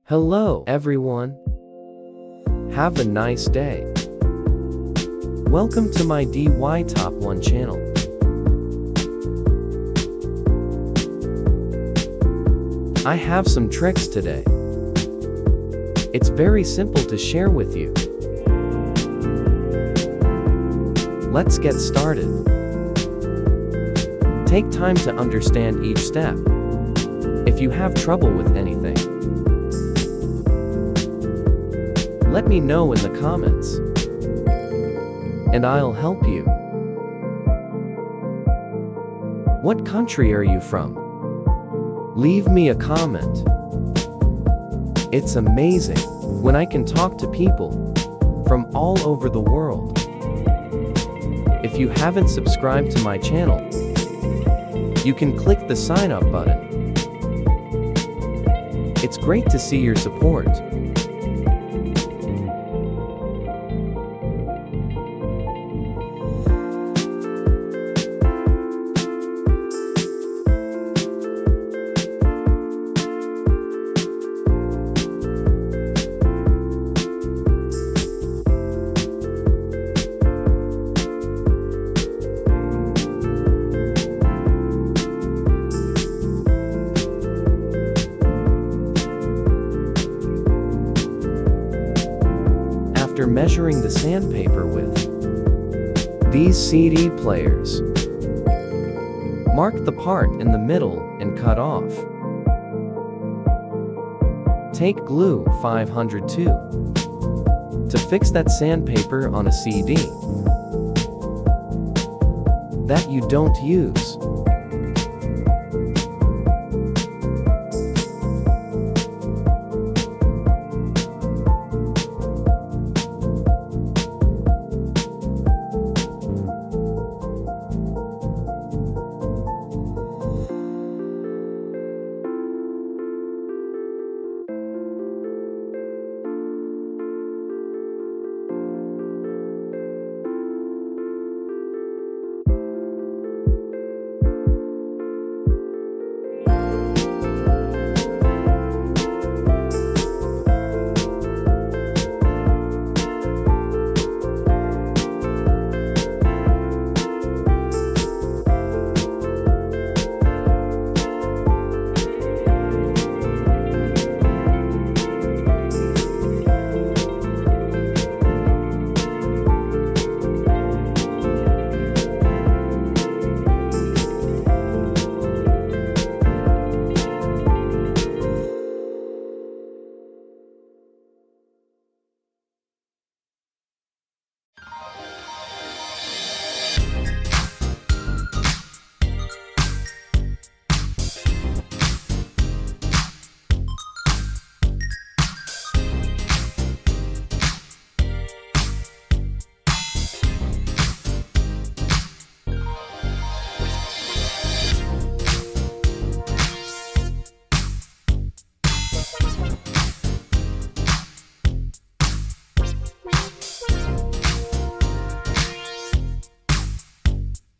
Hello, everyone. Have a nice day. Welcome to my DY Top 1 channel. I have some tricks today. It's very simple to share with you. Let's get started. Take time to understand each step. If you have trouble with anything, let me know in the comments, and I'll help you. What country are you from? Leave me a comment. It's amazing when I can talk to people from all over the world. If you haven't subscribed to my channel, you can click the sign up button. It's great to see your support. After measuring the sandpaper with these CD players, mark the part in the middle and cut off. Take glue 502 to fix that sandpaper on a CD that you don't use.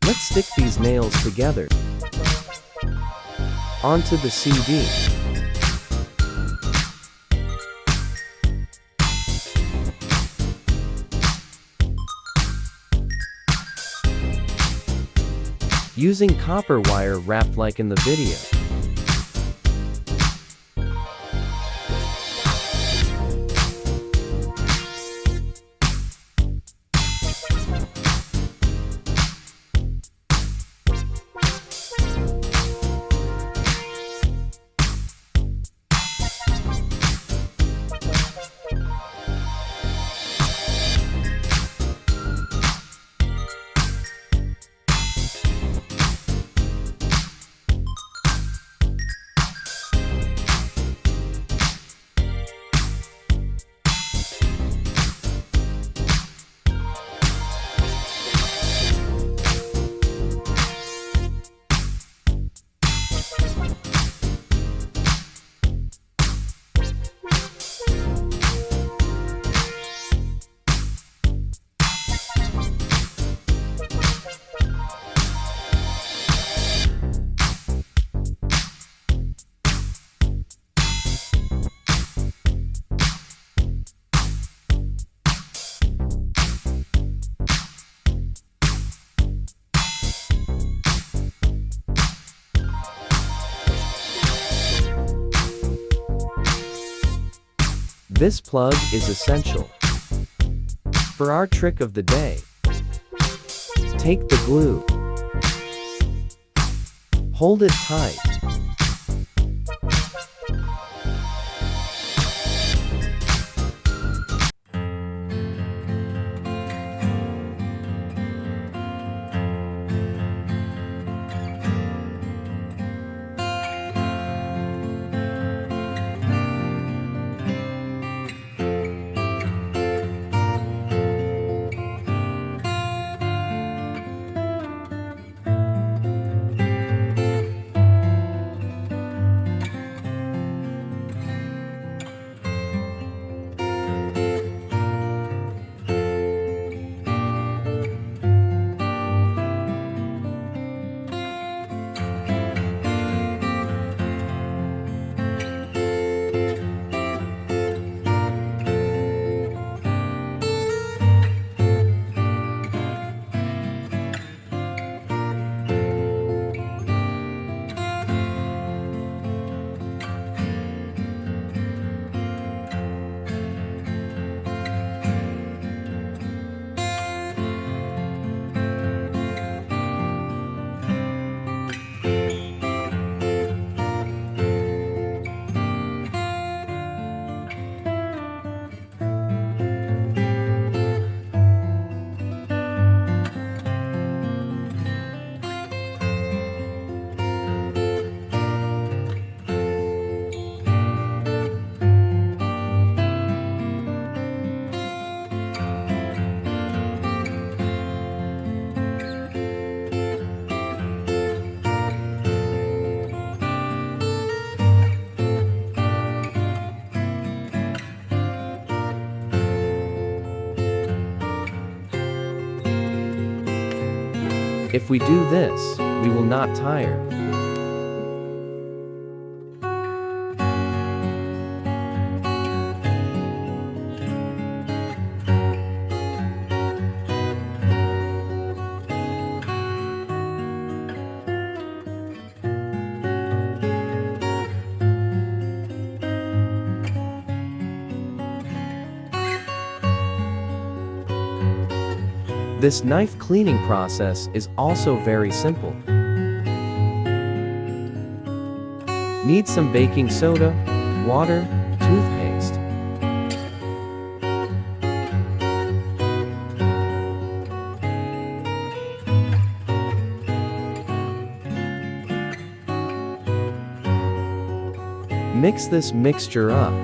Let's stick these nails together onto the CD. Using copper wire wrapped like in the video. This plug is essential for our trick of the day. Take the glue. Hold it tight. If we do this, we will not tire. This knife cleaning process is also very simple. Need some baking soda, water, toothpaste. Mix this mixture up.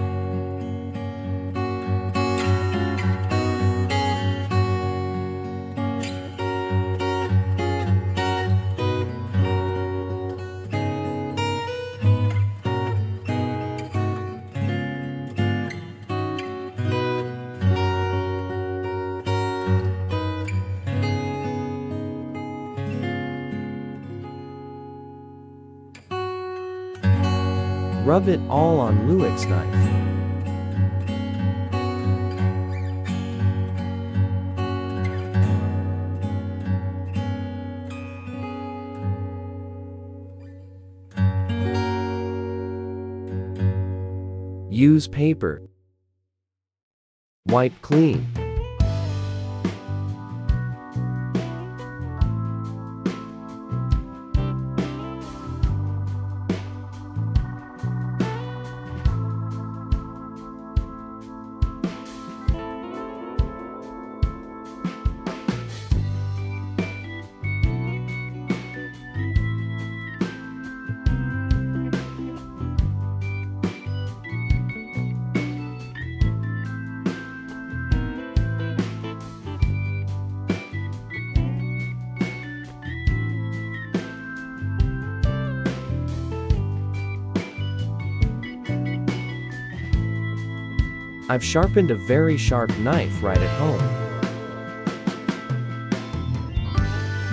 Rub it all on Louik's knife. Use paper. Wipe clean. I've sharpened a very sharp knife right at home.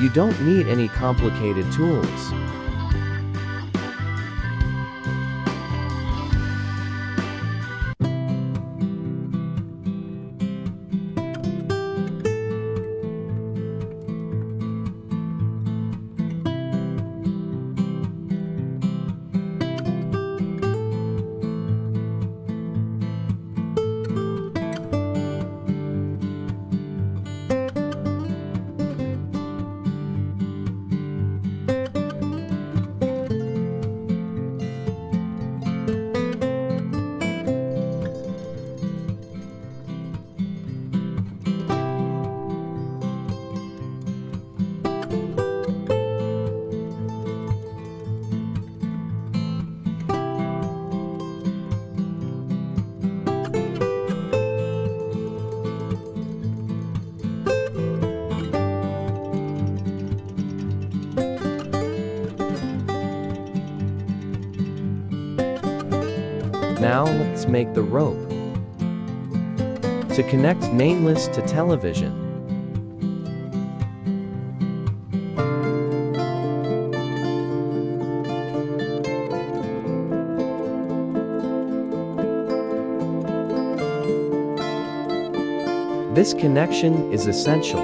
You don't need any complicated tools. Now let's make the rope. To connect nameless to television. This connection is essential.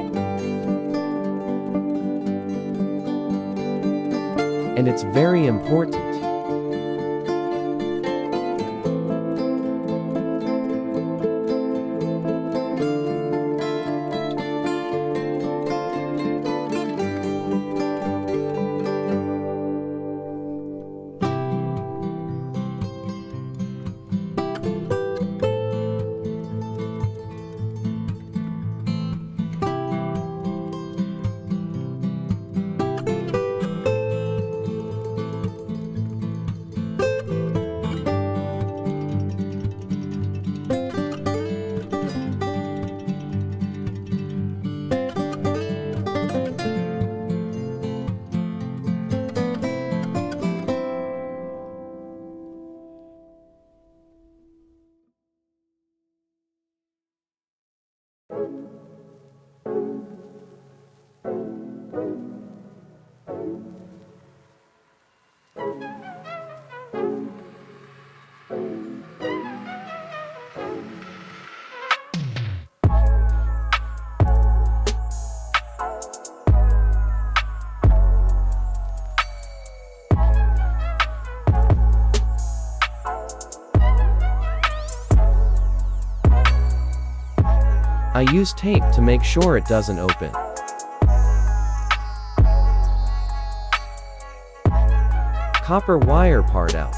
And it's very important. I use tape to make sure it doesn't open. Copper wire part out.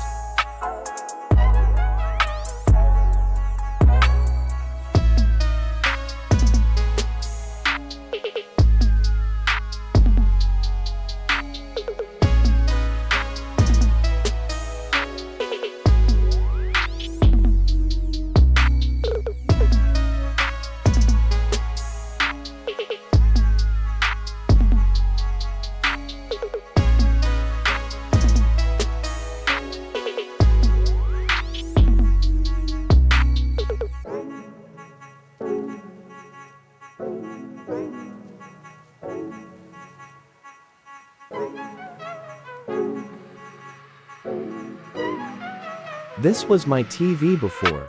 This was my TV before.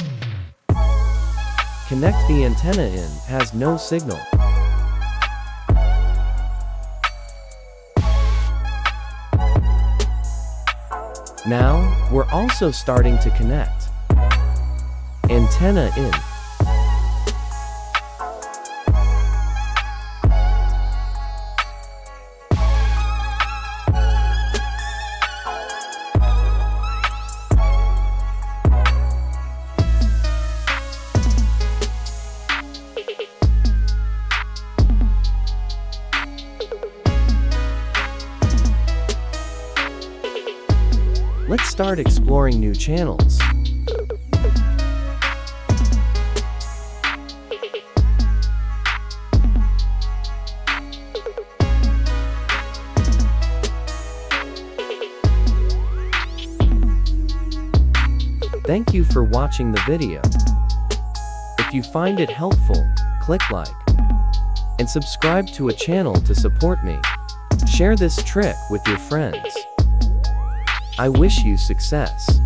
Connect the antenna in, has no signal. Now, we're also starting to connect. Antenna in. Let's start exploring new channels. Thank you for watching the video. If you find it helpful, click like and subscribe to a channel to support me. Share this trick with your friends. I wish you success.